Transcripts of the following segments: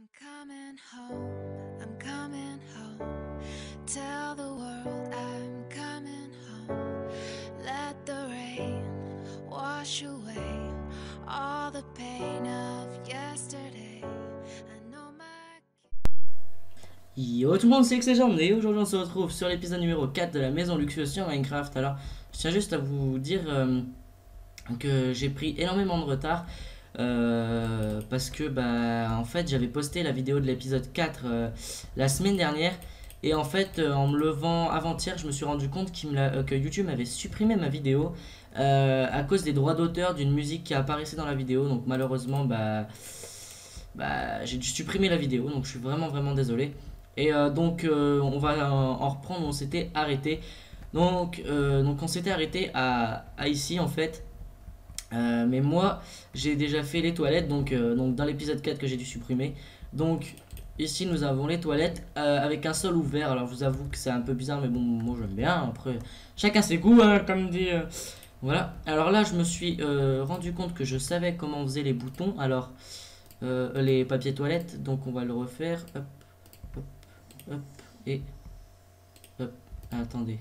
I'm coming home, I'm coming home. Tell the world I'm coming home. Let the rain wash away all the pain of yesterday. I know my... Yo tout le monde, c'est Xegeon et aujourd'hui on se retrouve sur l'épisode numéro 4 de la maison luxueuse sur Minecraft. Alors je tiens juste à vous dire que j'ai pris énormément de retard parce que en fait j'avais posté la vidéo de l'épisode 4 la semaine dernière et en fait en me levant avant-hier je me suis rendu compte que YouTube avait supprimé ma vidéo à cause des droits d'auteur d'une musique qui apparaissait dans la vidéo. Donc malheureusement j'ai dû supprimer la vidéo, donc je suis vraiment désolé. Et on va en reprendre où on s'était arrêté. Donc on s'était arrêté à ici en fait. Mais moi j'ai déjà fait les toilettes donc dans l'épisode 4 que j'ai dû supprimer. Donc ici nous avons les toilettes avec un sol ouvert. Alors je vous avoue que c'est un peu bizarre mais bon moi j'aime bien. Après chacun ses goûts hein, comme dit voilà. Alors là je me suis rendu compte que je savais comment on faisait les boutons. Alors les papiers toilettes, donc on va le refaire. Hop, hop, hop, et hop. Attendez.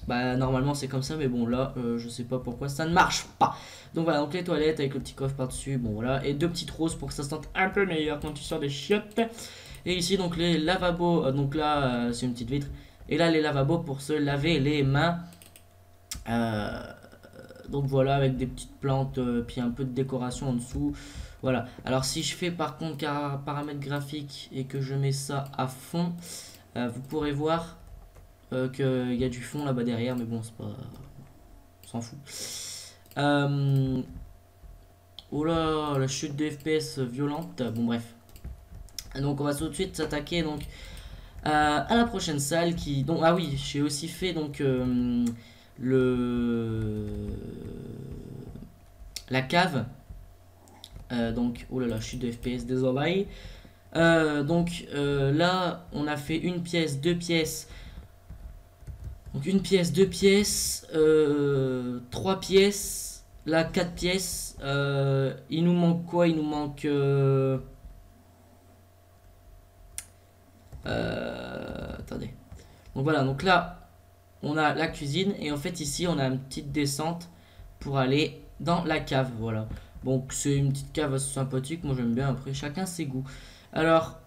Normalement c'est comme ça, mais bon là je sais pas pourquoi ça ne marche pas. Donc voilà, donc les toilettes avec le petit coffre par dessus, bon voilà, et deux petites roses pour que ça se sente un peu meilleur quand tu sors des chiottes. Et ici donc les lavabos, donc là c'est une petite vitre. Et là les lavabos pour se laver les mains. Donc voilà, avec des petites plantes, puis un peu de décoration en dessous. Voilà. Alors si je fais par contre paramètres graphiques et que je mets ça à fond, vous pourrez voir qu'il y a du fond là-bas derrière, mais bon, c'est pas... On s'en fout. Oh là, la chute de FPS violente. Bon bref. Donc on va tout de suite s'attaquer donc à la prochaine salle qui... Donc, ah oui, j'ai aussi fait donc la cave. Donc, oh là là, chute de FPS, désolé. Là, on a fait une pièce, deux pièces. Donc une pièce, deux pièces, trois pièces, là quatre pièces. Il nous manque quoi? Il nous manque... attendez. Donc voilà, donc là, on a la cuisine et en fait ici, on a une petite descente pour aller dans la cave, voilà. Donc c'est une petite cave assez sympathique, moi j'aime bien, après chacun ses goûts. Alors,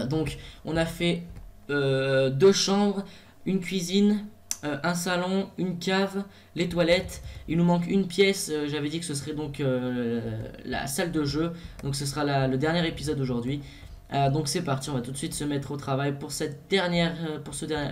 donc on a fait deux chambres, une cuisine, un salon, une cave, les toilettes. Il nous manque une pièce, j'avais dit que ce serait donc la salle de jeu, donc ce sera le dernier épisode aujourd'hui. Donc c'est parti, on va tout de suite se mettre au travail pour cette dernière,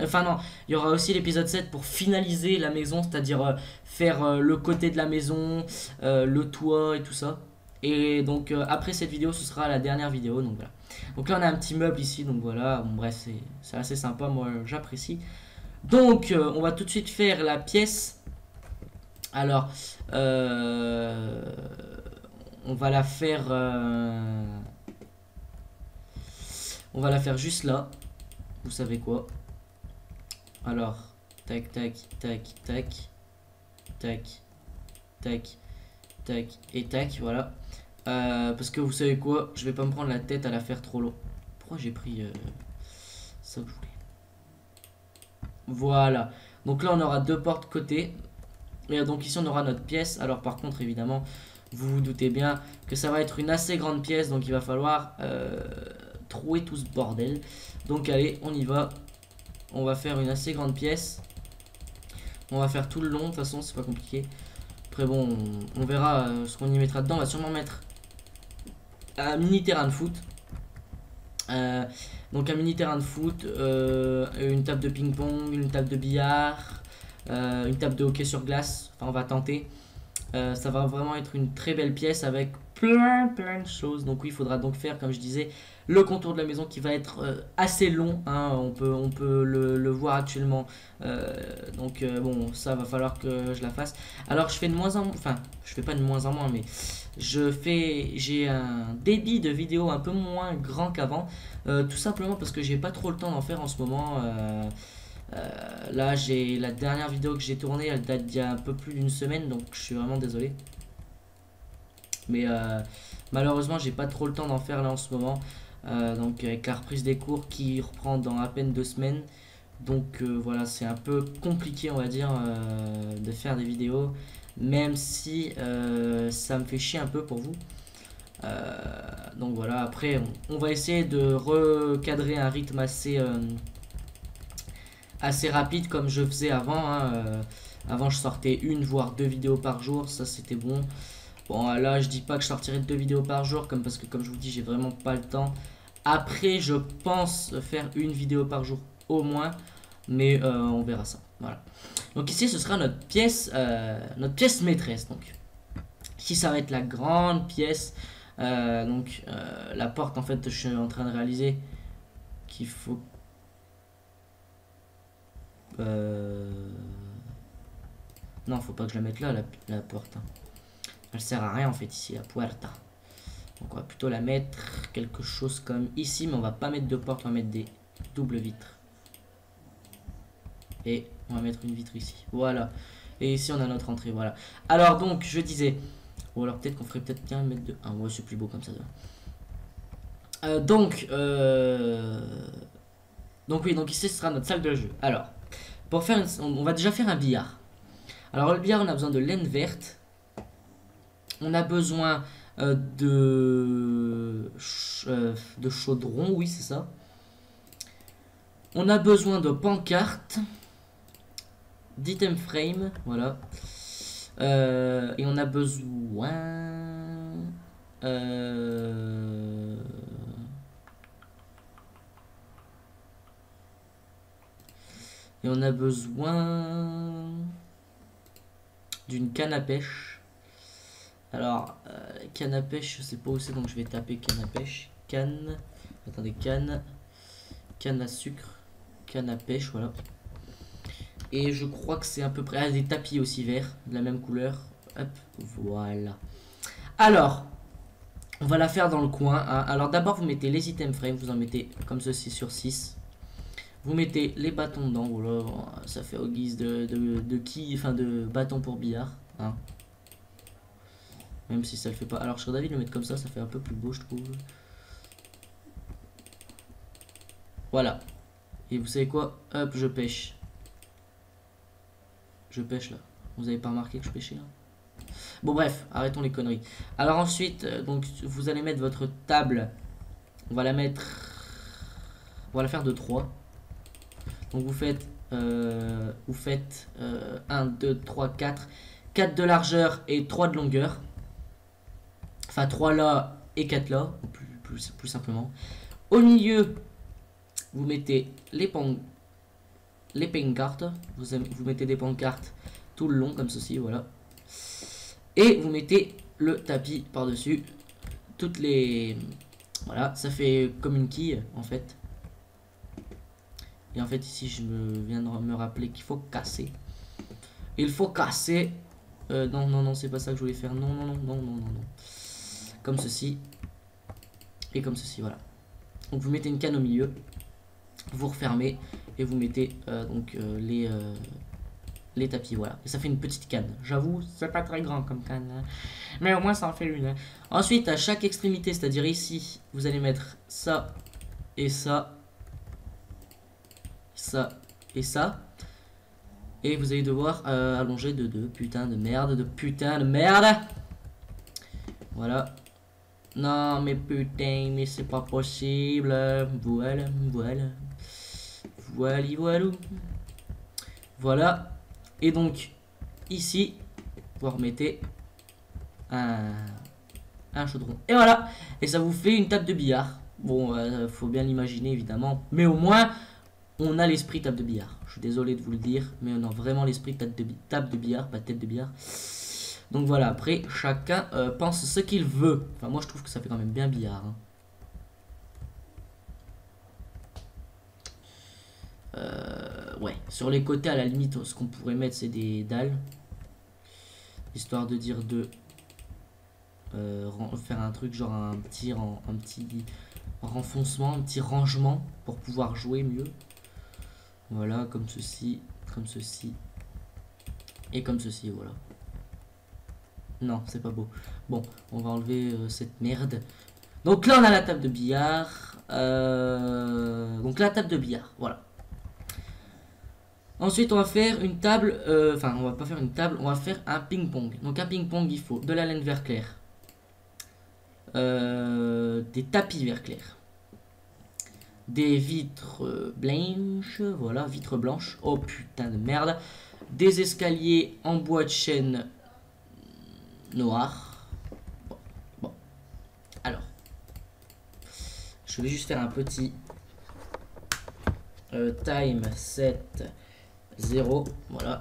enfin non, il y aura aussi l'épisode 7 pour finaliser la maison, c'est-à-dire faire le côté de la maison, le toit et tout ça. Et donc après cette vidéo, ce sera la dernière vidéo, donc voilà. Donc là on a un petit meuble ici, donc voilà, bon, bref c'est assez sympa, moi j'apprécie. Donc on va tout de suite faire la pièce. Alors on va la faire... on va la faire juste là. Vous savez quoi? Alors, tac, tac, tac, tac, tac, tac, tac, et tac, voilà. Parce que vous savez quoi? Je vais pas me prendre la tête à la faire trop long. Pourquoi j'ai pris ça que je voulais? Voilà. Donc là, on aura deux portes côté. Et donc ici, on aura notre pièce. Alors par contre, évidemment, vous vous doutez bien que ça va être une assez grande pièce. Donc il va falloir... trouer tout ce bordel. Donc allez, on y va. On va faire une assez grande pièce. On va faire tout le long, de toute façon c'est pas compliqué. Après bon, on verra ce qu'on y mettra dedans. On va sûrement mettre un mini terrain de foot. Donc un mini terrain de foot, une table de ping-pong, une table de billard, une table de hockey sur glace. Enfin on va tenter. Ça va vraiment être une très belle pièce avec plein de choses. Donc oui, il faudra donc faire, comme je disais, le contour de la maison qui va être assez long, hein. On peut le voir actuellement. Bon, ça va falloir que je la fasse. Alors je fais de moins en moins, enfin je fais pas de moins en moins, mais j'ai un débit de vidéo un peu moins grand qu'avant, tout simplement parce que j'ai pas trop le temps d'en faire en ce moment. Là, j'ai la dernière vidéo que j'ai tournée, elle date d'il y a un peu plus d'une semaine, donc je suis vraiment désolé. Mais malheureusement, j'ai pas trop le temps d'en faire là en ce moment. Donc avec la reprise des cours qui reprend dans à peine 2 semaines. Donc voilà, c'est un peu compliqué, on va dire, de faire des vidéos. Même si ça me fait chier un peu pour vous. Donc voilà, après, on va essayer de recadrer un rythme assez rapide comme je faisais avant. Hein. Avant, je sortais 1 voire 2 vidéos par jour, ça c'était bon. Bon, là, je dis pas que je sortirai 2 vidéos par jour, parce que comme je vous dis, j'ai vraiment pas le temps. Après, je pense faire 1 vidéo par jour au moins, mais on verra ça. Voilà. Donc ici, ce sera notre pièce maîtresse. Donc ici, ça va être la grande pièce. La porte, en fait, je suis en train de réaliser qu'il faut. Non, faut pas que je la mette là, la porte. Hein. Elle sert à rien en fait ici, la puerta. Donc on va plutôt la mettre quelque chose comme ici, mais on va pas mettre de porte, on va mettre des doubles vitres. Et on va mettre une vitre ici. Voilà. Et ici on a notre entrée, voilà. Alors donc, je disais. Ou alors peut-être qu'on ferait peut-être bien mettre de 1. Ouais, c'est plus beau comme ça. Donc oui, donc ici ce sera notre salle de jeu. Alors, pour faire on va déjà faire un billard. Alors le billard, on a besoin de laine verte. On a besoin de chaudron, oui c'est ça. On a besoin de pancartes, d'item frame, voilà. Et on a besoin... Et on a besoin d'une canne à pêche. Alors, canne à pêche, je sais pas où c'est, donc je vais taper canne à pêche. Canne, attendez, canne à sucre, canne à pêche, voilà. Et je crois que c'est à peu près... Ah, des tapis aussi verts, de la même couleur. Hop, voilà. Alors, on va la faire dans le coin. Hein. Alors d'abord, vous mettez les items frame, vous en mettez comme ceci sur 6. Vous mettez les bâtons dedans, voilà, ça fait au guise de bâton pour billard. Hein. Même si ça le fait pas. Alors je serais d'avis de le mettre comme ça fait un peu plus beau, je trouve. Voilà. Et vous savez quoi? Hop, je pêche. Je pêche là. Vous avez pas remarqué que je pêchais là? Bon bref, arrêtons les conneries. Alors ensuite, donc vous allez mettre votre table. On va la mettre... On va la faire de 3. Donc vous faites 1, 2, 3, 4. 4 de largeur et 3 de longueur. Enfin 3 là et 4 là, plus simplement. Au milieu, vous mettez les pancartes. Vous mettez des pancartes tout le long comme ceci, voilà. Et vous mettez le tapis par-dessus. Toutes les... Voilà, ça fait comme une quille en fait. Et en fait ici je viens de me rappeler qu'il faut casser. Il faut casser. Non, c'est pas ça que je voulais faire. Non. Comme ceci. Et comme ceci, voilà. Donc vous mettez une canne au milieu. Vous refermez. Et vous mettez les tapis, voilà. Et ça fait une petite canne. J'avoue, c'est pas très grand comme canne. Hein. Mais au moins ça en fait une. Hein. Ensuite, à chaque extrémité, c'est-à-dire ici, vous allez mettre ça et ça. Ça et ça. Et vous allez devoir allonger de 2. Putain de merde, Voilà. Non mais putain, mais c'est pas possible. Voilà. Voilà. Et donc, ici, vous remettez un chaudron. Et voilà. Et ça vous fait une table de billard. Bon, faut bien l'imaginer évidemment. Mais au moins... On a l'esprit table de billard. Je suis désolé de vous le dire, mais on a vraiment l'esprit table de billard, pas tête de billard. Donc voilà, après, chacun pense ce qu'il veut. Enfin, moi, je trouve que ça fait quand même bien billard. Hein. Ouais, sur les côtés, à la limite, ce qu'on pourrait mettre, c'est des dalles. Histoire de dire faire un truc genre un petit renfoncement, un petit rangement pour pouvoir jouer mieux. Voilà, comme ceci, et comme ceci, voilà. Non, c'est pas beau. Bon, on va enlever cette merde. Donc là, on a la table de billard. Donc la table de billard, voilà. Ensuite, on va faire une table. Enfin, on va pas faire une table, on va faire un ping-pong. Donc un ping-pong, il faut de la laine vert clair. Des tapis vert clair. Des vitres blanches. Voilà, vitres blanches. Oh putain de merde. Des escaliers en bois de chêne noir. Bon. Alors. Je vais juste faire un petit time set 0. Voilà.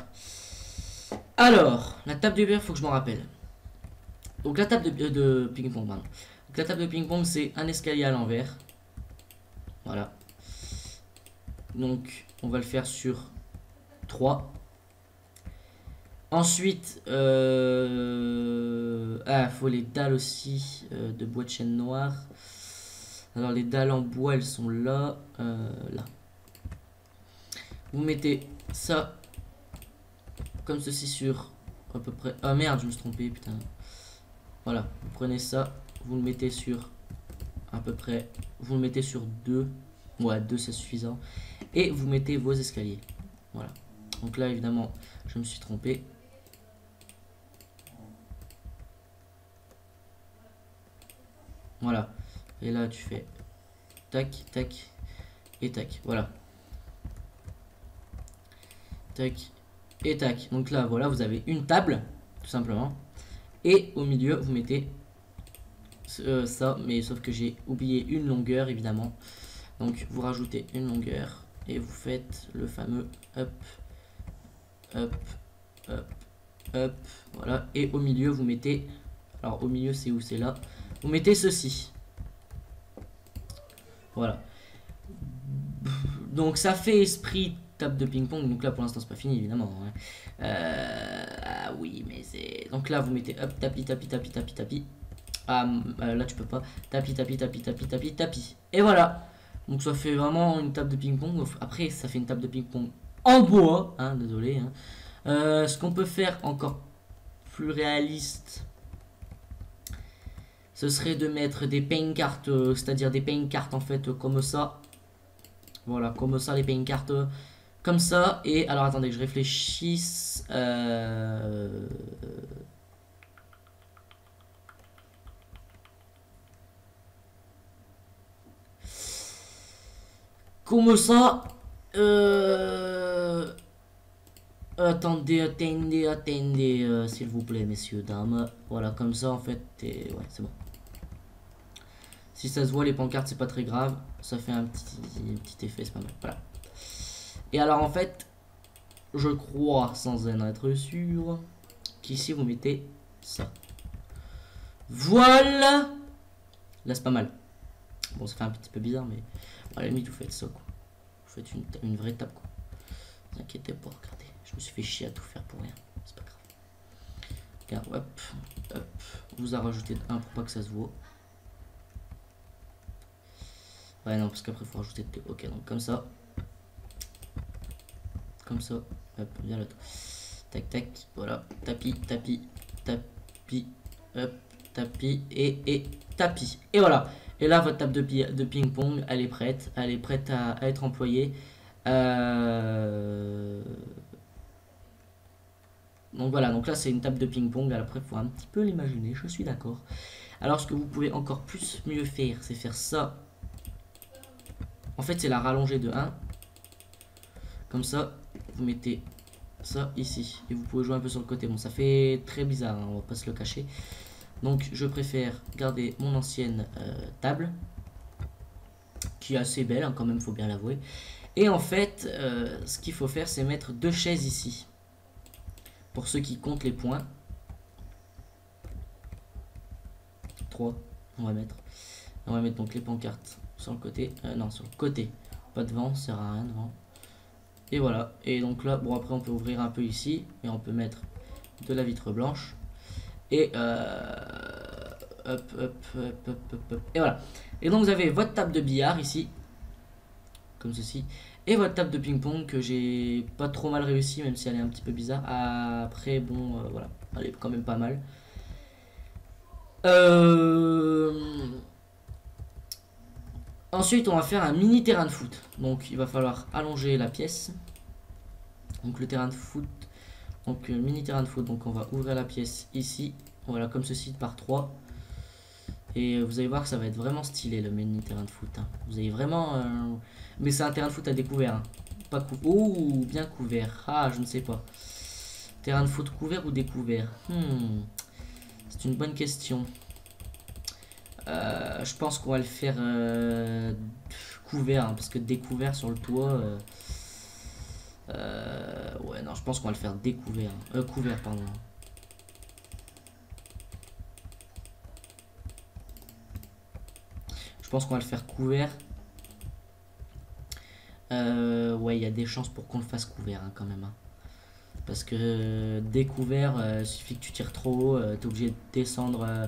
Alors, la table de billard, faut que je m'en rappelle. Donc la table de ping-pong, pardon. Donc, la table de ping-pong, c'est un escalier à l'envers. Voilà. Donc, on va le faire sur 3. Ensuite, faut les dalles aussi de bois de chêne noir. Alors, les dalles en bois, elles sont là. Là. Vous mettez ça comme ceci sur à peu près. Ah merde, je me suis trompé, putain. Voilà, vous prenez ça, vous le mettez sur à peu près. Vous le mettez sur 2. Ouais, 2 c'est suffisant. Et vous mettez vos escaliers. Voilà. Donc là, évidemment, je me suis trompé. Voilà. Et là, tu fais tac, tac et tac. Voilà. Tac et tac. Donc là, voilà, vous avez une table, tout simplement. Et au milieu, vous mettez ça, mais sauf que j'ai oublié une longueur, évidemment. Donc, vous rajoutez une longueur et vous faites le fameux up, up, up, up. Voilà. Et au milieu, vous mettez... Alors, au milieu, c'est où? C'est là. Vous mettez ceci. Voilà. Donc, ça fait esprit table de ping-pong. Donc là, pour l'instant, c'est pas fini, évidemment. Hein. Ah oui, mais c'est... Donc là, vous mettez up, tapis, tapis, tapis, tapis, tapis. Ah, là, tu peux pas. Tapis, tapis, tapis, tapis, tapis, tapis. Et voilà. Donc ça fait vraiment une table de ping-pong. Après, ça fait une table de ping-pong en bois. Hein, désolé. Hein. Ce qu'on peut faire encore plus réaliste, ce serait de mettre des paint cartes, c'est-à-dire des paint cartes en fait comme ça. Voilà, comme ça, les paint cartes comme ça. Et alors attendez que je réfléchisse. Comme ça. Attendez, s'il vous plaît, messieurs, dames. Voilà, comme ça, en fait, ouais, c'est bon. Si ça se voit, les pancartes, c'est pas très grave. Ça fait un petit effet, c'est pas mal. Voilà. Et alors, en fait, je crois, sans en être sûr, qu'ici, vous mettez ça. Voilà. Là, c'est pas mal. Bon, ça fait un petit peu bizarre, mais à la limite, vous faites ça, quoi. Vous faites une vraie table, quoi. Ne vous inquiétez pas, regardez. Je me suis fait chier à tout faire pour rien. C'est pas grave. Regarde, hop, hop. On vous a rajouté un pour pas que ça se voit. Ouais, non, parce qu'après, il faut rajouter 2. Ok, donc comme ça. Comme ça. Hop, bien l'autre. Tac, tac. Voilà. Tapis, tapis, tapis. Hop, tapis et tapis. Et voilà. Et là, votre table de ping-pong, elle est prête. Elle est prête à être employée. Donc voilà, donc là c'est une table de ping-pong. Après, il faut un petit peu l'imaginer, je suis d'accord. Alors, ce que vous pouvez encore plus mieux faire, c'est faire ça. En fait, c'est la rallonger de 1. Comme ça, vous mettez ça ici. Et vous pouvez jouer un peu sur le côté. Bon, ça fait très bizarre, hein, on va pas se le cacher. Donc, je préfère garder mon ancienne table. Qui est assez belle, hein, quand même, faut bien l'avouer. Et en fait, ce qu'il faut faire, c'est mettre 2 chaises ici. Pour ceux qui comptent les points. 3, on va mettre. On va mettre donc les pancartes sur le côté. Non, sur le côté. Pas devant, ça sert à rien devant. Et voilà. Et donc là, bon, après, on peut ouvrir un peu ici. Et on peut mettre de la vitre blanche. Et hop, hop, hop, hop, hop, hop. Et voilà. Et donc, vous avez votre table de billard ici. Comme ceci. Et votre table de ping-pong que j'ai pas trop mal réussi, même si elle est un petit peu bizarre. Après, bon, voilà, elle est quand même pas mal. Ensuite, on va faire un mini terrain de foot. Donc, il va falloir allonger la pièce. Donc, le terrain de foot. Donc, mini terrain de foot. Donc, on va ouvrir la pièce ici. Voilà, comme ceci par 3. Et vous allez voir que ça va être vraiment stylé le mini terrain de foot. Hein. Vous allez vraiment. Mais c'est un terrain de foot à découvert. Hein. Pas oh, bien couvert. Ah, je ne sais pas. Terrain de foot couvert ou découvert? C'est une bonne question. Je pense qu'on va le faire couvert. Hein, parce que découvert sur le toit. Ouais, non, je pense qu'on va le faire découvert. Couvert, pardon. Je pense qu'on va le faire couvert. Ouais, il y a des chances pour qu'on le fasse couvert hein, quand même. Hein. Parce que découvert, suffit que tu tires trop haut, t'es obligé de descendre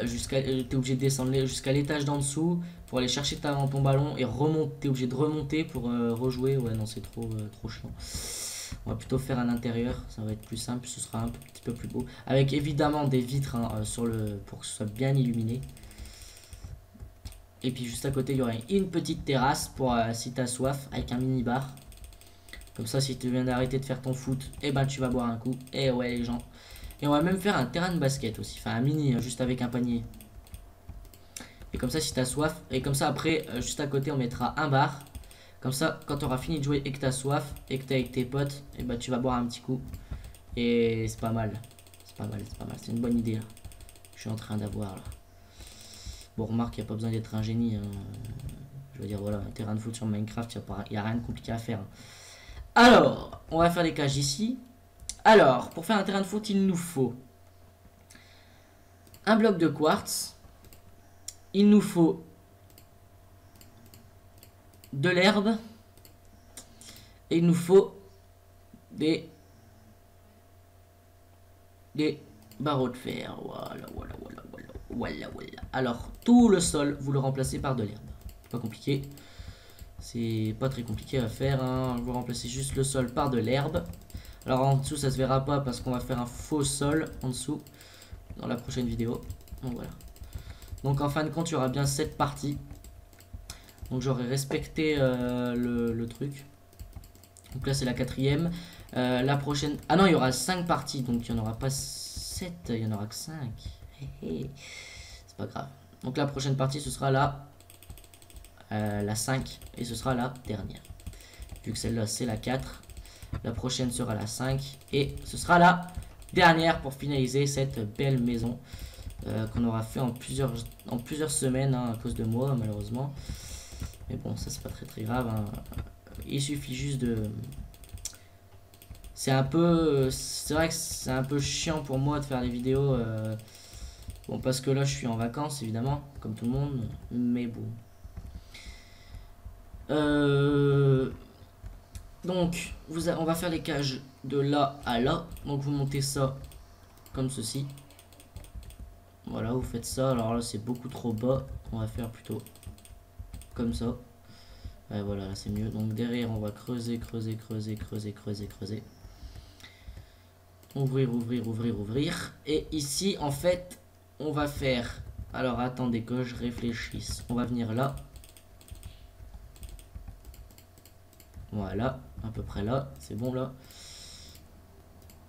jusqu'à l'étage d'en dessous pour aller chercher ton ballon et remonter. T'es obligé de remonter pour rejouer. Ouais, non, c'est trop chiant. On va plutôt faire un intérieur, ça va être plus simple, ce sera un petit peu plus beau. Avec évidemment des vitres hein, pour que ce soit bien illuminé. Et puis juste à côté, il y aurait une petite terrasse pour si t'as soif avec un mini bar. Comme ça, si tu viens d'arrêter de faire ton foot, et ben tu vas boire un coup. Et ouais, les gens. Et on va même faire un terrain de basket aussi. Enfin, un mini, juste avec un panier. Et comme ça, si t'as soif. Et comme ça, après, juste à côté, on mettra un bar. Comme ça, quand tu auras fini de jouer et que t'as soif, et que t'es avec tes potes, et ben tu vas boire un petit coup. Et c'est pas mal. C'est pas mal, c'est pas mal. C'est une bonne idée, là. Je suis en train d'avoir, là. Bon, remarque, il n'y a pas besoin d'être un génie. Hein. Je veux dire, voilà, un terrain de foot sur Minecraft, il n'y a rien de compliqué à faire. Hein. Alors, on va faire les cages ici. Alors, pour faire un terrain de foot, il nous faut un bloc de quartz. Il nous faut de l'herbe. Et il nous faut des barreaux de fer. Voilà. Alors, tout le sol, vous le remplacez par de l'herbe. Pas compliqué. C'est pas très compliqué à faire. Hein. Vous remplacez juste le sol par de l'herbe. Alors en dessous ça se verra pas parce qu'on va faire un faux sol en dessous dans la prochaine vidéo. Donc voilà. Donc en fin de compte il y aura bien cette partie. Donc j'aurai respecté le truc. Donc là c'est la 4ème. La prochaine... Ah non il y aura 5 parties. Donc il n'y en aura pas 7. Il y en aura que 5. C'est pas grave. Donc la prochaine partie ce sera la 5. Et ce sera la dernière. Vu que celle-là c'est la 4. La prochaine sera la 5. Et ce sera la dernière pour finaliser cette belle maison qu'on aura fait en plusieurs semaines hein, à cause de moi malheureusement. Mais bon ça c'est pas très grave. Hein. Il suffit juste de... C'est vrai que c'est un peu chiant pour moi de faire des vidéos. Bon parce que là je suis en vacances évidemment comme tout le monde. Mais bon. Donc, on va faire les cages de là à là. Donc, vous montez ça comme ceci. Voilà, vous faites ça. Alors là, c'est beaucoup trop bas. On va faire plutôt comme ça. Ouais, voilà, là, c'est mieux. Donc, derrière, on va creuser. Ouvrir. Et ici, en fait, on va faire... Alors, attendez que je réfléchisse. On va venir là. Voilà, à peu près là, c'est bon là.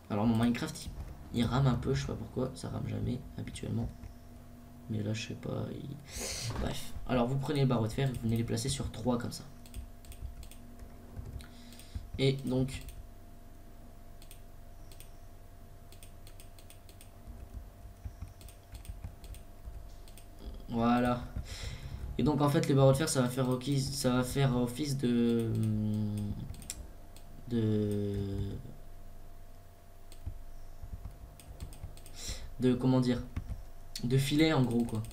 Alors mon Minecraft il rame un peu, je sais pas pourquoi, ça rame jamais habituellement. Mais là je sais pas. Bref, alors vous prenez les barreaux de fer, vous venez les placer sur 3 comme ça. Et donc... Voilà. Et donc en fait les barreaux de fer ça va faire office de comment dire, de filet en gros quoi.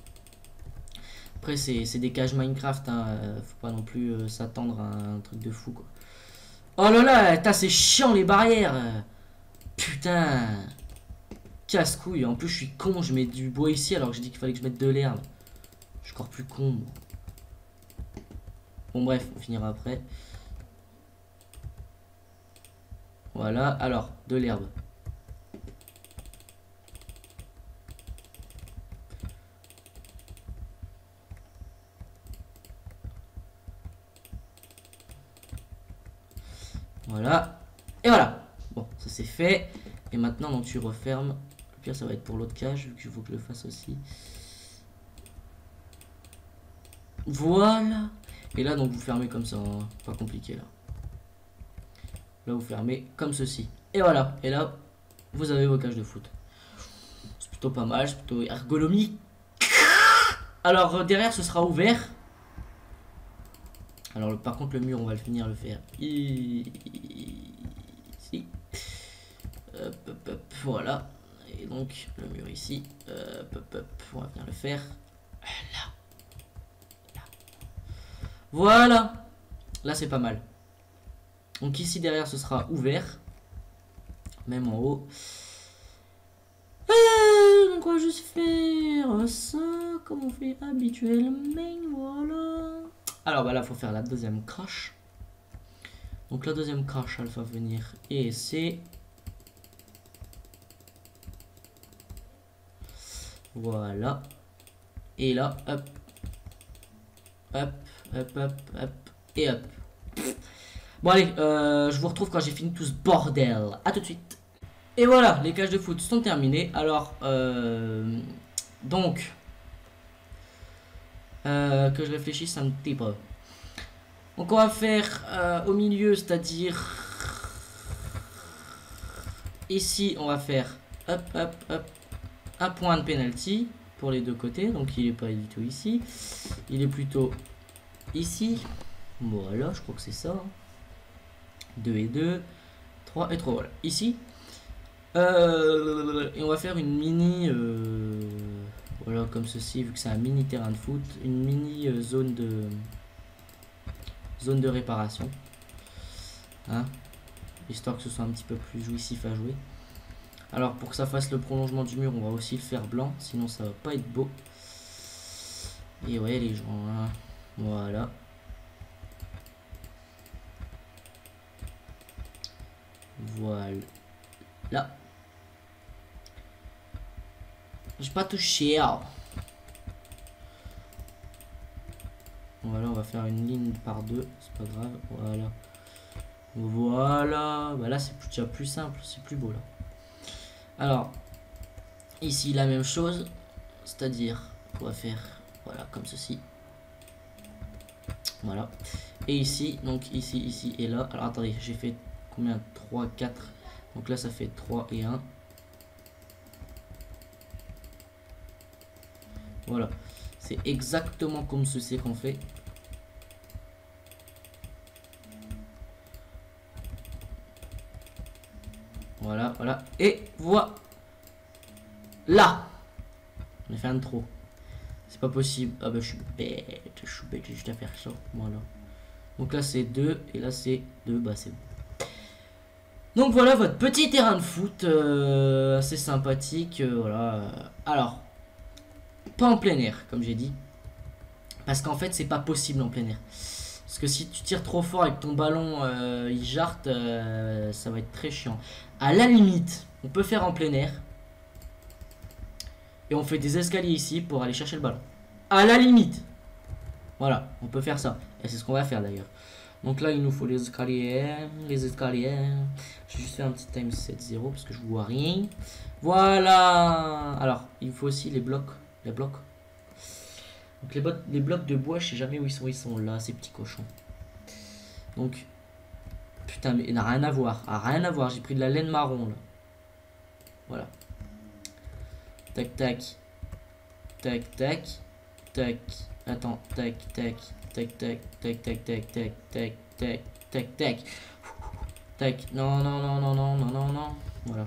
Après c'est des cages Minecraft hein, faut pas non plus s'attendre à un truc de fou quoi. Oh là là, c'est chiant les barrières. Putain, casse-couille. En plus je suis con, je mets du bois ici alors que j'ai dit qu'il fallait que je mette de l'herbe. Je suis encore plus con. Bon bref, on finira après. Voilà, alors, de l'herbe. Voilà. Et voilà. Bon, ça c'est fait. Et maintenant, donc, tu refermes. Le pire, ça va être pour l'autre cage, vu qu'il faut que je le fasse aussi. Voilà. Et là, donc, vous fermez comme ça. Hein. Pas compliqué, là. Là, vous fermez comme ceci. Et voilà. Et là, vous avez vos cages de foot. C'est plutôt pas mal. C'est plutôt ergonomique. Alors, derrière, ce sera ouvert. Alors, par contre, le mur, on va le finir le faire ici. Hop, hop, hop, voilà. Et donc, le mur ici. Hop, hop, hop, on va venir le faire. Là. Là. Voilà. Là, c'est pas mal. Donc, ici, derrière, ce sera ouvert. Même en haut. Donc, on va juste faire ça, comme on fait habituellement. Voilà. Alors, bah là, il faut faire la deuxième crash. Donc, la deuxième crash, elle va venir ici. Voilà. Et là, hop. Hop, hop, hop, hop. Et hop. Bon, allez, je vous retrouve quand j'ai fini tout ce bordel. A tout de suite. Et voilà, les cages de foot sont terminées. Alors, donc, que je réfléchisse un petit peu. Donc, on va faire au milieu, c'est-à-dire ici, on va faire hop, hop, hop, un point de penalty pour les deux côtés. Donc, il n'est pas du tout ici. Il est plutôt ici. Voilà, je crois que c'est ça. 2 et 2, 3 et 3. Voilà, ici. Et on va faire une mini, voilà, comme ceci, vu que c'est un mini terrain de foot, une mini zone de réparation, hein, histoire que ce soit un petit peu plus jouissif à jouer. Alors pour que ça fasse le prolongement du mur, on va aussi le faire blanc, sinon ça va pas être beau. Et ouais les gens, hein, voilà. Voilà. J'ai pas touché. Voilà, on va faire une ligne par deux, c'est pas grave. Voilà. Voilà. Bah là, c'est déjà plus simple, c'est plus beau là. Alors, ici, la même chose. C'est-à-dire, on va faire, voilà, comme ceci. Voilà. Et ici, donc ici, ici et là. Alors, attendez, j'ai fait combien? 3, 4. Donc là, ça fait 3 et 1. Voilà, c'est exactement comme ceci qu'on fait. Voilà, voilà. Et voilà. Là. On a fait un trop. C'est pas possible. Ah bah je suis bête. Je suis bête juste à faire ça. Voilà. Donc là c'est 2. Et là c'est 2. Bah c'est bon. Donc voilà votre petit terrain de foot. Assez sympathique. Voilà. Alors. Pas en plein air, comme j'ai dit. Parce qu'en fait, c'est pas possible en plein air. Parce que si tu tires trop fort avec ton ballon, il jarte, ça va être très chiant. À la limite, on peut faire en plein air. Et on fait des escaliers ici pour aller chercher le ballon. À la limite. Voilà, on peut faire ça. Et c'est ce qu'on va faire d'ailleurs. Donc là, il nous faut les escaliers. Les escaliers. Je vais juste faire un petit time 7-0 parce que je vois rien. Voilà. Alors, il faut aussi les blocs. Les blocs. Donc les blocs de bois, je sais jamais où ils sont là, ces petits cochons. Donc, putain, mais il n'a rien à voir. Ah, rien à voir, j'ai pris de la laine marron là. Voilà. Tac, tac. Tac, tac. Tac. Attends, tac, tac. Tac, tac, tac, tac, tac, tac, tac, tac, tac, tac. Tac. Non, non, non, non, non, non, non, non. Voilà.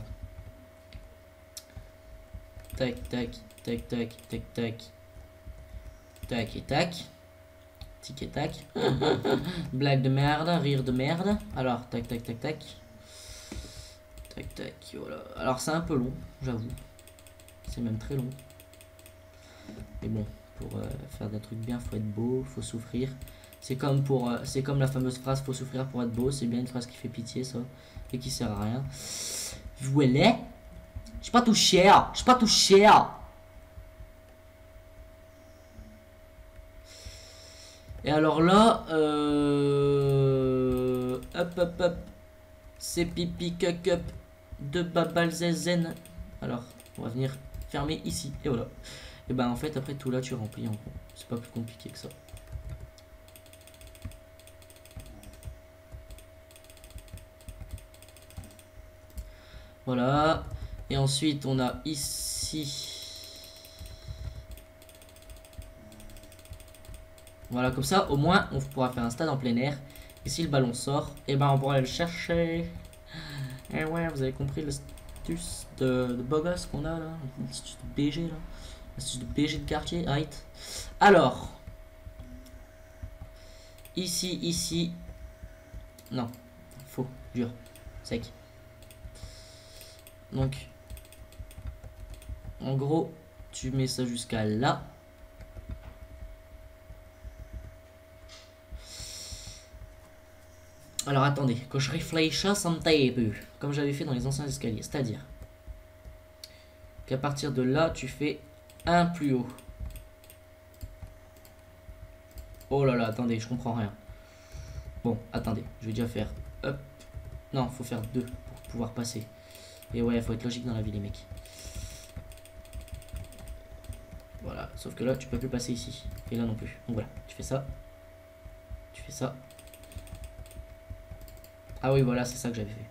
Tac, tac, tac, tac, tac, tac. Tac et tac. Tic et tac. Blague de merde, rire de merde. Alors, tac, tac, tac, tac. Tac, tac, voilà. Alors, c'est un peu long, j'avoue. C'est même très long. Mais bon, pour faire des trucs bien, faut être beau, faut souffrir. C'est comme pour, c'est comme la fameuse phrase faut souffrir pour être beau. C'est bien une phrase qui fait pitié ça et qui sert à rien. Voilà. J'ai pas touché. J'ai pas touché. Et alors là, hop. C'est pipi cup de Babalzezen. Alors, on va venir fermer ici. Et voilà. Et ben en fait, après tout là, tu remplis en gros. C'est pas plus compliqué que ça. Voilà. Et ensuite, on a ici. Voilà, comme ça, au moins, on pourra faire un stade en plein air. Et si le ballon sort, et ben on pourra aller le chercher. Et ouais, vous avez compris l'astuce de beau gosse qu'on a là. L'astuce de BG là. L'astuce de BG de quartier. Right. Alors. Ici. Non. Faux. Dur. Sec. Donc. En gros, tu mets ça jusqu'à là. Alors attendez, que je réfléchisse un petit peu, comme j'avais fait dans les anciens escaliers. C'est-à-dire qu'à partir de là, tu fais un plus haut. Oh là là, attendez, je comprends rien. Bon, attendez, je vais déjà faire... Hop. Non, faut faire 2 pour pouvoir passer. Et ouais, faut être logique dans la vie, les mecs. Voilà, sauf que là, tu peux plus passer ici. Et là non plus. Donc voilà, tu fais ça. Tu fais ça. Ah oui, voilà, c'est ça que j'avais fait.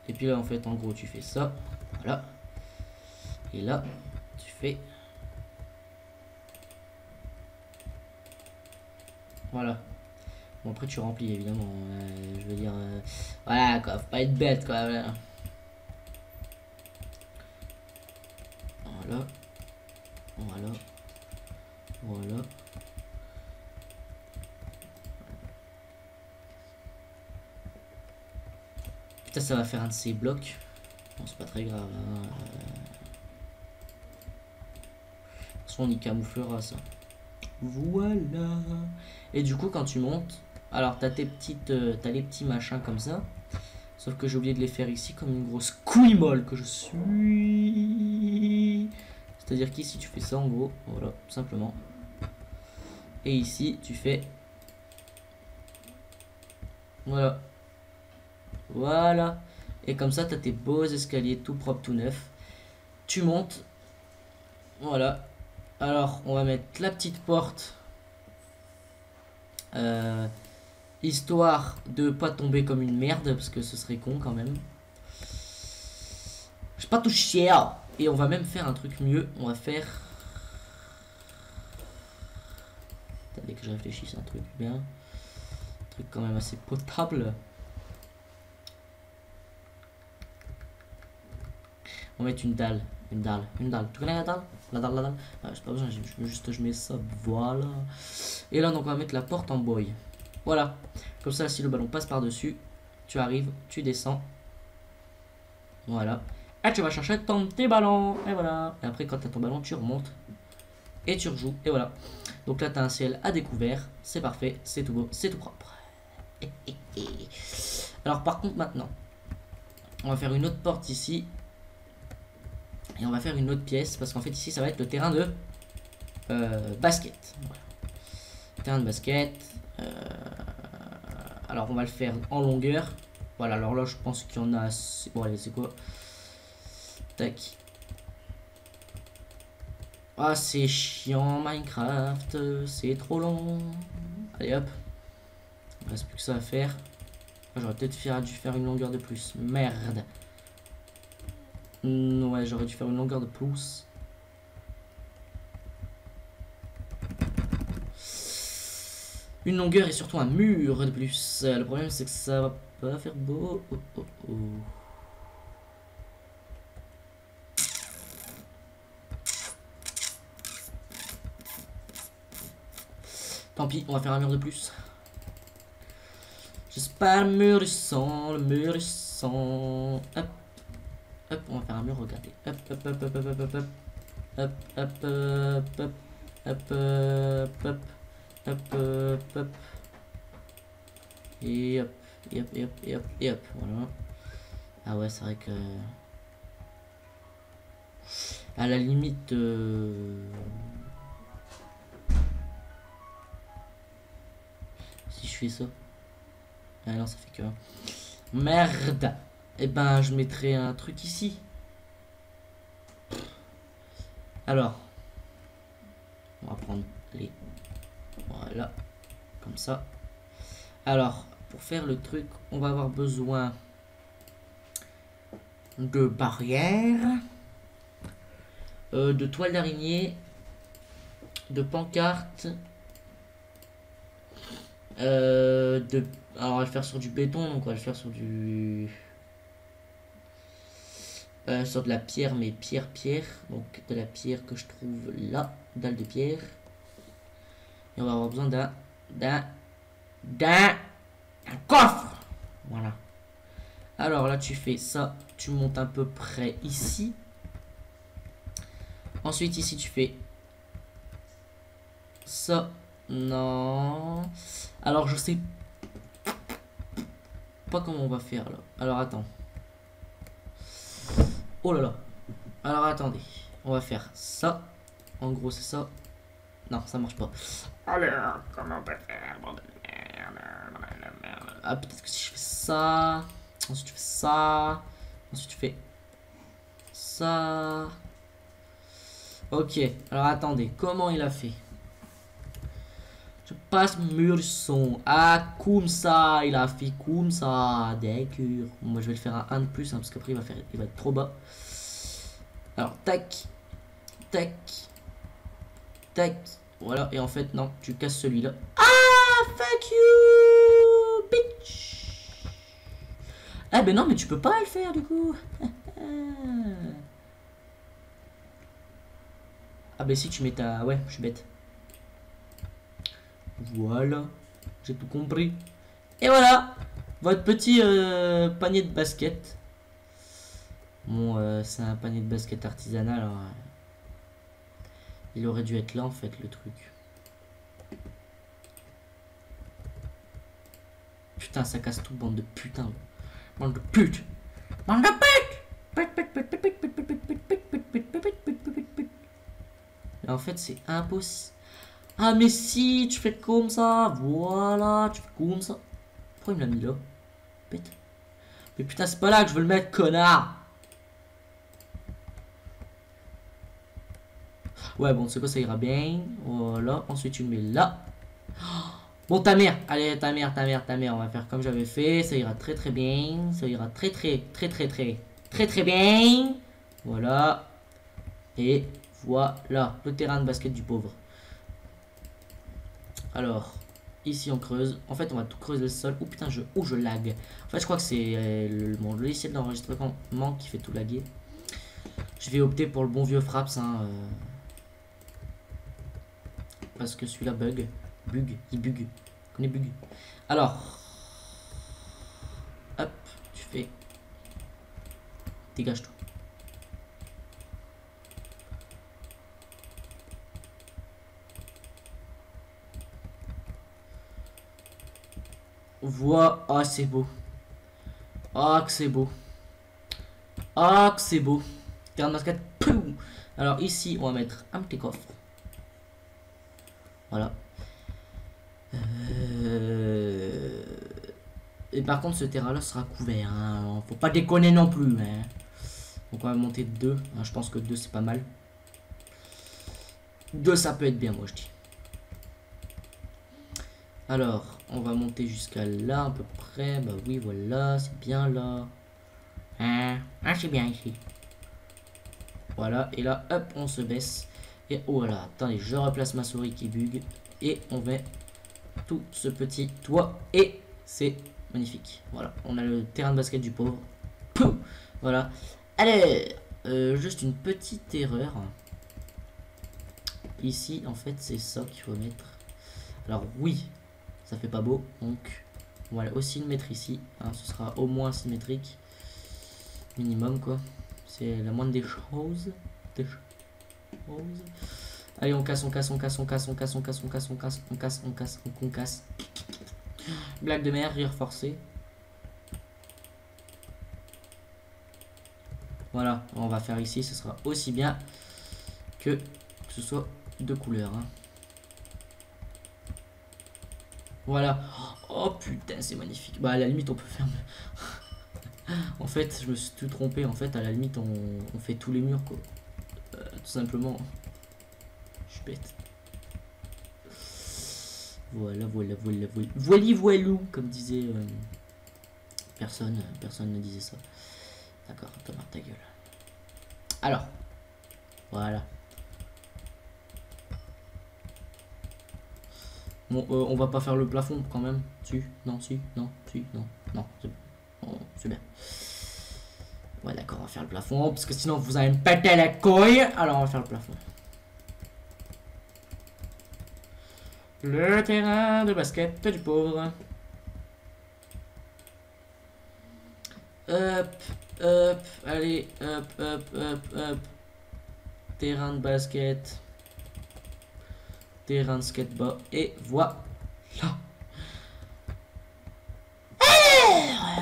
Et puis là, en fait, en gros, tu fais ça. Voilà. Et là, tu fais... Voilà. Bon, après, tu remplis, évidemment. Je veux dire... Voilà, quoi. Faut pas être bête, quoi. Voilà. Voilà. Putain, ça va faire un de ces blocs. Bon, c'est pas très grave. Hein. De toute façon, on y camouflera ça. Voilà. Et du coup, quand tu montes, alors t'as tes petites, t'as les petits machins comme ça. Sauf que j'ai oublié de les faire ici comme une grosse couille molle que je suis. C'est-à-dire qu'ici tu fais ça en gros, voilà, tout simplement. Et ici tu fais, voilà. Voilà. Et comme ça, tu as tes beaux escaliers tout propres, tout neufs. Tu montes. Voilà. Alors, on va mettre la petite porte. Histoire de pas tomber comme une merde, parce que ce serait con quand même. J'ai pas touché. Et on va même faire un truc mieux. On va faire... Attendez que je réfléchisse à un truc bien. Un truc quand même assez potable. On va mettre une dalle. Une dalle. Tu connais la dalle? La dalle. Ah, j'ai pas besoin, je mets ça. Voilà. Et là, donc, on va mettre la porte en boy. Voilà. Comme ça, si le ballon passe par-dessus, tu arrives, tu descends. Voilà. Et tu vas chercher ton petit ballon. Et voilà. Et après, quand tu as ton ballon, tu remontes. Et tu rejoues. Et voilà. Donc là, tu as un ciel à découvert. C'est parfait. C'est tout beau. C'est tout propre. Alors, par contre, maintenant, on va faire une autre porte ici. Et on va faire une autre pièce. Parce qu'en fait, ici, ça va être le terrain de basket. Voilà. Terrain de basket. Alors, on va le faire en longueur. Voilà, alors là, je pense qu'il y en a assez. Bon, allez, c'est quoi? Tac. Ah, c'est chiant, Minecraft. C'est trop long. Allez, hop. Il ne reste plus que ça à faire. J'aurais peut-être dû faire une longueur de plus. Merde. Ouais, j'aurais dû faire une longueur de plus. Une longueur et surtout un mur de plus. Le problème, c'est que ça va pas faire beau. Tant pis, on va faire un mur de plus. J'espère le mur du sang, le mur du sang. Hop. Hop, on va faire un mur, regardez. Hop. hop, hop, hop, hop, hop, hop, hop, hop, hop. Et hop, et hop, et hop, et hop, et hop, voilà. Ah ouais, c'est vrai que... à la limite... si je fais ça... ah non, ça fait que... merde. Et ben, je mettrai un truc ici. Alors... on va prendre les... voilà. Comme ça. Alors, pour faire le truc, on va avoir besoin... de barrières, de toiles d'araignée, de pancartes, alors on va le faire sur du béton, donc on va le faire sur du... sur de la pierre, mais pierre, donc de la pierre que je trouve là, dalle de pierre. Et on va avoir besoin d'un coffre. Voilà. Alors là tu fais ça, tu montes à peu près ici. Ensuite ici tu fais ça. Non. Alors je sais pas comment on va faire là. Alors attends. Oh là là. Alors attendez. On va faire ça. En gros c'est ça. Non ça marche pas. Alors comment on peut faire? Ah peut-être que si je fais ça. Ensuite tu fais ça. Ensuite tu fais ça. Ok. Alors attendez. Comment il a fait? Je passe mur du son. Ah, comme ça. Il a fait comme ça. D'accord. Moi, je vais le faire à 1 de plus. Hein, parce qu'après, il va être trop bas. Alors, tac. Tac. Tac. Voilà. Et en fait, non. Tu casses celui-là. Ah, fuck you, bitch. Ah, ben non, mais tu peux pas le faire, du coup. Ah, ben si, tu mets ta... ouais, je suis bête. Voilà, j'ai tout compris. Et voilà, votre petit panier de basket. Bon, c'est un panier de basket artisanal. Alors, il aurait dû être là en fait le truc. Putain, ça casse tout, bande de putain. Bande de pute. Bande de pute. Et en fait, c'est impossible. Ah mais si, tu fais comme ça, voilà, tu fais comme ça. Pourquoi il me l'a mis là? Bête. Mais putain, c'est pas là que je veux le mettre, connard. Ouais, bon, c'est quoi, ça ira bien. Voilà, ensuite tu le mets là. Bon, ta mère, allez, ta mère, on va faire comme j'avais fait. Ça ira très très bien. Ça ira très bien. Voilà. Et voilà, le terrain de basket du pauvre. Alors, ici on creuse. En fait, on va tout creuser le sol. Oh putain, je lag. En fait, je crois que c'est mon logiciel d'enregistrement qui fait tout laguer. Je vais opter pour le bon vieux Fraps. Hein, parce que celui-là bug. Il bug. On connaît bug. Alors, hop, tu fais. Dégage tout. Voilà. Ah, c'est beau. Ah, que c'est beau. Ah, que c'est beau. Terrain de basket. Poum. Alors, ici, on va mettre un petit coffre. Voilà. Et par contre, ce terrain-là sera couvert. Hein. Faut pas déconner non plus. Hein. Donc, on va monter 2. Hein, je pense que 2, c'est pas mal. 2, ça peut être bien, moi, je dis. Alors, on va monter jusqu'à là, à peu près. Bah oui, voilà, c'est bien là. Hein? Ah, c'est bien ici. Voilà, et là, hop, on se baisse. Et voilà, attendez, je replace ma souris qui bug. Et on met tout ce petit toit. Et c'est magnifique. Voilà, on a le terrain de basket du pauvre. Pouh, voilà. Allez, juste une petite erreur. Ici, en fait, c'est ça qu'il faut mettre. Alors oui, ça fait pas beau. Donc, on va aussi le mettre ici. Hein, ce sera au moins symétrique. Minimum, quoi. C'est la moindre des choses. Allez, on casse, on casse, on casse, on casse, on casse, on casse, on casse, on casse, on casse, on casse, on casse. Blague de mer, rire forcé. Voilà, on va faire ici, ce sera aussi bien que ce soit de couleur. Hein. Voilà. Oh putain, c'est magnifique. Bah à la limite, on peut faire... En fait, je me suis tout trompé. En fait, à la limite, on fait tous les murs, quoi. Tout simplement. Je suis bête. Voilà, voilà, voilà, voilà. Voili, voilou, comme disait... personne ne disait ça. D'accord, t'as marre ta gueule. Alors. Voilà. Bon, on va pas faire le plafond quand même. Si, non, si, non, si, non, non, c'est bon. C'est bien. Ouais, d'accord, on va faire le plafond parce que sinon vous allez me péter la couille. Alors, on va faire le plafond. Le terrain de basket du pauvre. Hop, hop, allez, hop, hop, hop, hop. Terrain de basket. Terrain de skateboard. Et voilà.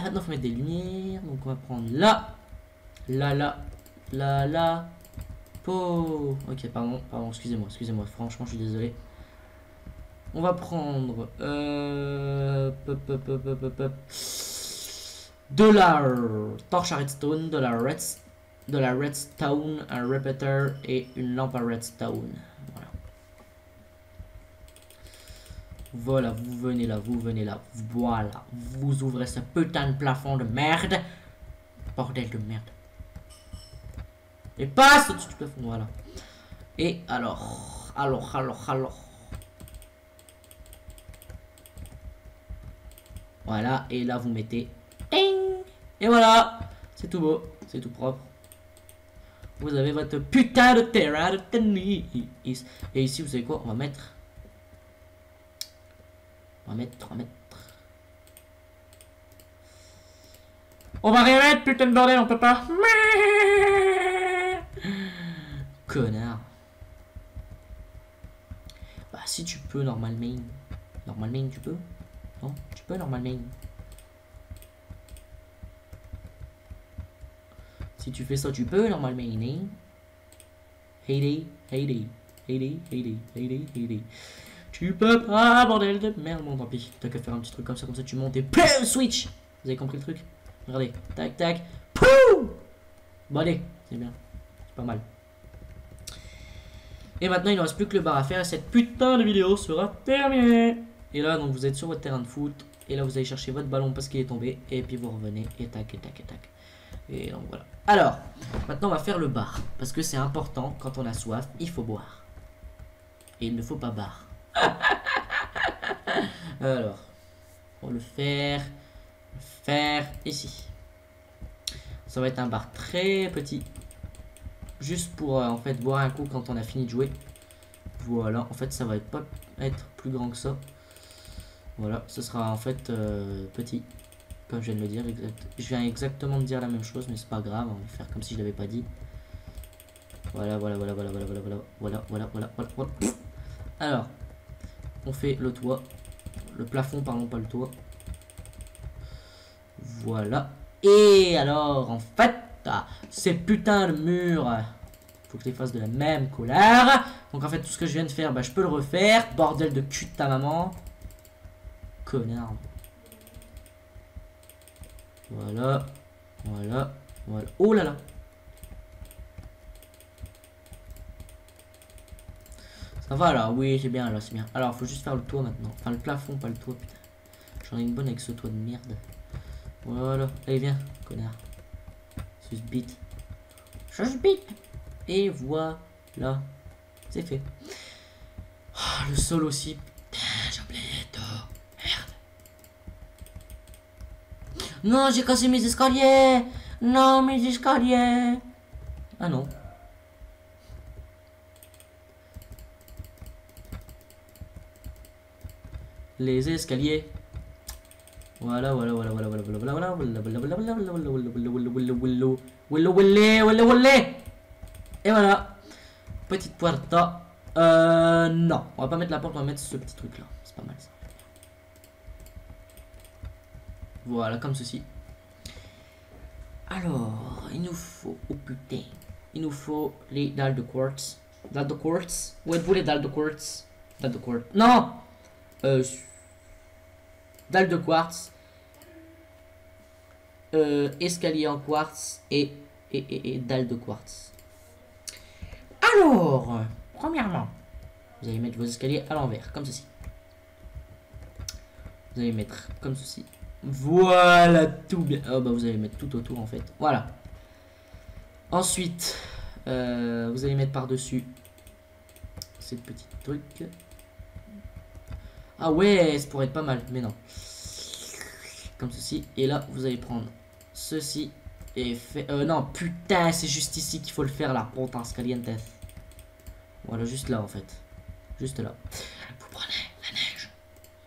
Maintenant, il faut mettre des lumières. Donc, on va prendre là. Là, là. Là, là. Oh. Ok, pardon, pardon, excusez-moi, excusez-moi. Franchement, je suis désolé. On va prendre de la torche à redstone, de la redstone, un repeater et une lampe à redstone. Voilà. Voilà, vous venez là, vous venez là. Voilà, vous ouvrez ce putain de plafond de merde. Bordel de merde. Et passe au-dessus du plafond, voilà. Et alors. Voilà, et là vous mettez... Ding. Et voilà, c'est tout beau, c'est tout propre. Vous avez votre putain de terrain de tennis. Et ici, vous savez quoi? On va mettre... On va rien mettre, putain de bordel, on peut pas. Connard. Bah si tu peux, normalement. Normalement, tu peux. Non, tu peux normalement. Si tu fais ça, tu peux normalement. Hey. Tu peux pas, bordel de merde. Bon, tant pis. T'as qu'à faire un petit truc comme ça tu montes et POUM switch. Vous avez compris le truc? Regardez. Tac, tac. POUM. Bon, allez. C'est bien. C'est pas mal. Et maintenant, il ne reste plus que le bar à faire. Et cette putain de vidéo sera terminée. Et là, donc, vous êtes sur votre terrain de foot. Et là, vous allez chercher votre ballon parce qu'il est tombé. Et puis, vous revenez. Et tac, et tac, et tac. Et donc, voilà. Alors, maintenant, on va faire le bar. Parce que c'est important. Quand on a soif, il faut boire. Et il ne faut pas bar. Alors, on va le faire ici. Ça va être un bar très petit. Juste pour en fait boire un coup quand on a fini de jouer. Voilà, en fait ça va pas être plus grand que ça. Voilà, ce sera en fait petit. Comme je viens de le dire, je viens exactement de dire la même chose, mais c'est pas grave, on va faire comme si je l'avais pas dit. Voilà. Alors, on fait le toit. Le plafond, pardon, pas le toit. Voilà. Et alors, en fait, ces putains de murs, faut que je les fasse de la même couleur. Donc en fait, tout ce que je viens de faire, bah, je peux le refaire. Bordel de cul de ta maman. Connard. Voilà. Oh là là. Ça va là, oui, c'est bien là, c'est bien. Alors, faut juste faire le toit maintenant. Enfin, le plafond, pas le toit, putain. J'en ai une bonne avec ce toit de merde. Voilà. Allez, viens, connard. Susbite. Et voilà. C'est fait. Oh, le sol aussi. Putain, j'ai oublié tout. Merde. Non, j'ai cassé mes escaliers. Non, mes escaliers. Ah non. Les escaliers. Voilà. Et voilà. Petite puerta. Non, on va pas mettre la porte, on va mettre ce petit truc là. C'est pas mal ça. Voilà, comme ceci. Alors, il nous faut... Oh putain. Il nous faut les dalles de quartz. Dalles de quartz. Où êtes-vous les dalles de quartz? Dalles de quartz. Non. Dalles de quartz. Escalier en quartz et dalles de quartz. Alors, premièrement, vous allez mettre vos escaliers à l'envers, comme ceci. Vous allez mettre comme ceci. Voilà, tout bien. Oh, bah, vous allez mettre tout autour, en fait. Voilà. Ensuite, vous allez mettre par-dessus ces petits trucs. Ah ouais, ça pourrait être pas mal, mais non. Comme ceci. Et là, vous allez prendre ceci et fait... non, putain, c'est juste ici qu'il faut le faire, là. Putain, caliente. Voilà, juste là, en fait. Juste là. Vous prenez la neige.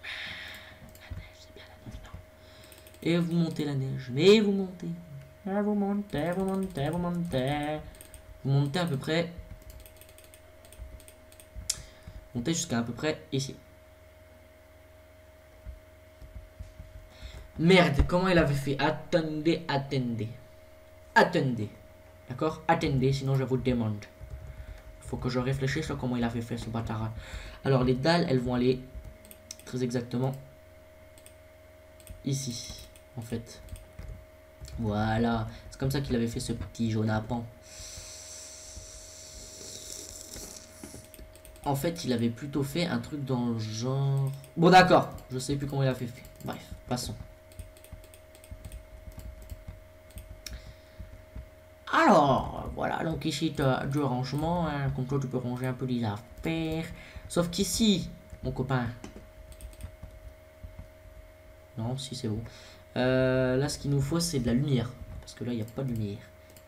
La neige, c'est bien la neige, non. Et vous montez la neige. Mais vous montez. Et vous montez, vous montez, vous montez. Vous montez à peu près... Montez jusqu'à peu près ici. Merde, comment il avait fait? Attendez, attendez. Attendez. D'accord? Attendez, sinon je vous demande. Faut que je réfléchisse à comment il avait fait ce bâtard. Alors les dalles, elles vont aller très exactement ici, en fait. Voilà. C'est comme ça qu'il avait fait ce petit Jonathan. En fait, il avait plutôt fait un truc dans le genre... Bon, d'accord. Je sais plus comment il a fait. Bref, passons. Alors, voilà, donc ici tu as deux rangements, hein, comme toi tu peux ranger un peu les affaires. Sauf qu'ici, mon copain. Non, si c'est bon. Là, ce qu'il nous faut, c'est de la lumière. Parce que là, il n'y a pas de lumière.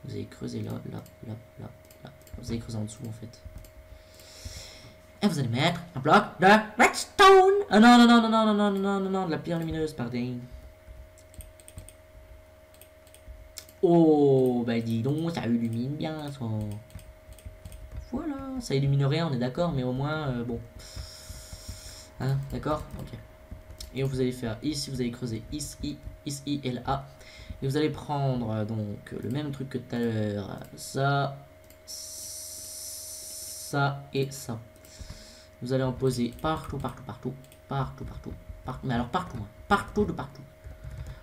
Vous allez creuser là, là, là, là, là. Vous allez creuser en dessous, en fait. Et vous allez mettre un bloc de redstone. Ah non, non, non, non, non, non, non, non, non, non, de la pierre lumineuse, pardon. Oh, bah dis donc, ça illumine bien, ça. Voilà, ça illumine rien, on est d'accord, mais au moins, bon. Hein, d'accord? Ok. Et vous allez faire ici, vous allez creuser ici, ici et là. Et vous allez prendre donc le même truc que tout à l'heure. Ça, ça et ça. Vous allez en poser partout, partout, partout, partout, partout, partout. Mais alors partout, hein. Partout de partout.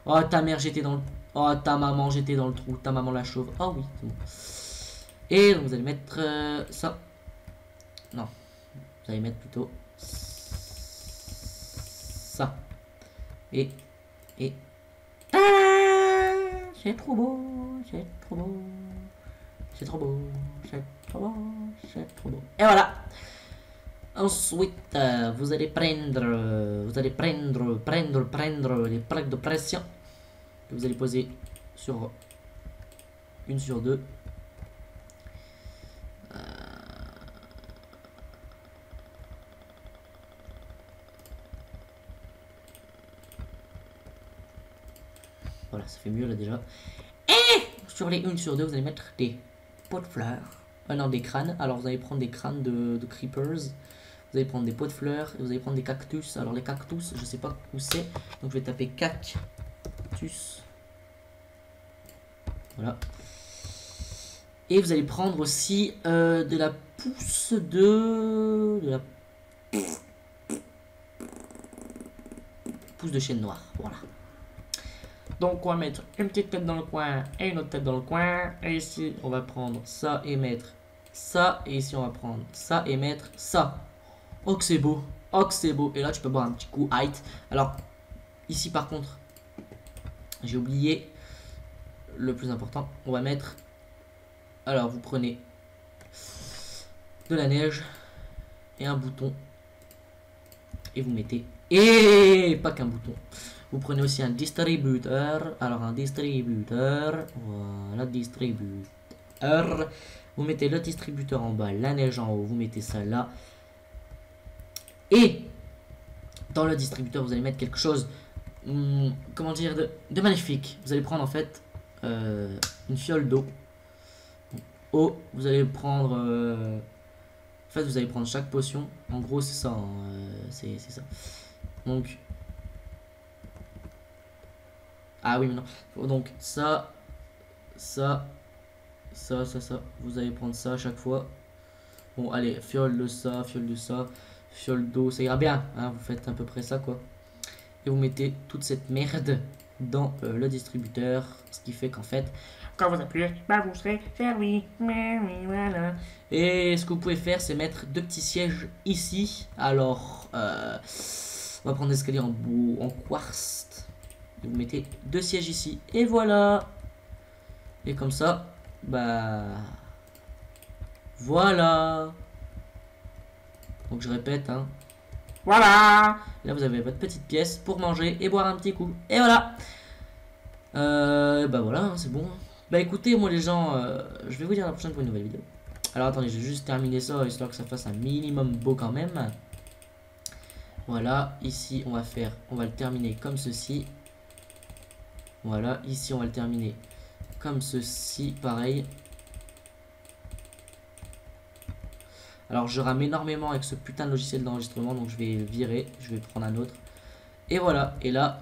Oh ta mère, j'étais dans le... Oh ta maman, j'étais dans le trou. Ta maman la chauve. Oh oui, c'est bon. Et donc vous allez mettre ça. Non. Vous allez mettre plutôt ça. Et c'est trop beau, c'est trop beau, c'est trop beau, c'est trop beau, c'est trop beau. Et voilà. Ensuite, vous allez prendre les plaques de pression que vous allez poser sur une sur deux. Voilà, ça fait mieux là déjà. Et sur les une sur deux, vous allez mettre des pots de fleurs. Non, des crânes. Alors vous allez prendre des crânes de creepers. Vous allez prendre des pots de fleurs et vous allez prendre des cactus. Alors les cactus, je sais pas où c'est. Donc je vais taper cactus. Voilà. Et vous allez prendre aussi de la pousse de la pousse de chêne noir. Voilà. Donc on va mettre une petite tête dans le coin et une autre tête dans le coin. Et ici on va prendre ça et mettre ça. Et ici on va prendre ça et mettre ça. Oh que c'est beau. Oh que c'est beau. Et là tu peux boire un petit coup height. Alors ici par contre j'ai oublié le plus important. On va mettre... Alors vous prenez de la neige et un bouton. Et vous mettez... Et pas qu'un bouton. Vous prenez aussi un distributeur. Alors un distributeur. Voilà, distributeur. Vous mettez le distributeur en bas, la neige en haut. Vous mettez ça là. Et dans le distributeur, vous allez mettre quelque chose, comment dire, de magnifique. Vous allez prendre en fait une fiole d'eau. Vous allez prendre En fait, vous allez prendre chaque potion. En gros, c'est ça. Hein, c'est ça. Donc. Ah oui, mais non. Donc, ça. Vous allez prendre ça à chaque fois. Bon, allez, fiole de ça, fiole d'eau. Ça ira bien. Hein, vous faites à peu près ça, quoi. Et vous mettez toute cette merde dans le distributeur. Ce qui fait qu'en fait, Quand vous appuyez, bah vous serez servi. Mais oui, voilà. et ce que vous pouvez faire, c'est mettre 2 petits sièges ici. Alors, on va prendre l'escalier en bois, en quartz. Et vous mettez 2 sièges ici. Et voilà. Et comme ça, bah, voilà. Donc je répète, hein. Voilà. Là, vous avez votre petite pièce pour manger et boire un petit coup. Et voilà. Bah voilà, hein, c'est bon. Bah écoutez, moi les gens, je vais vous dire à la prochaine pour une nouvelle vidéo. Alors attendez, je vais juste terminer ça, histoire que ça fasse un minimum beau quand même. Voilà, ici on va le terminer comme ceci. Voilà, ici on va le terminer comme ceci, pareil. Alors je rame énormément avec ce putain de logiciel d'enregistrement, donc je vais le virer, je vais prendre un autre. Et voilà, et là,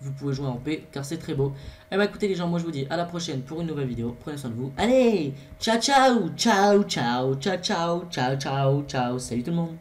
vous pouvez jouer en paix, car c'est très beau. Et bah écoutez les gens, moi je vous dis à la prochaine pour une nouvelle vidéo. Prenez soin de vous. Allez, ciao ciao, ciao ciao, ciao ciao, ciao ciao, ciao. Salut tout le monde.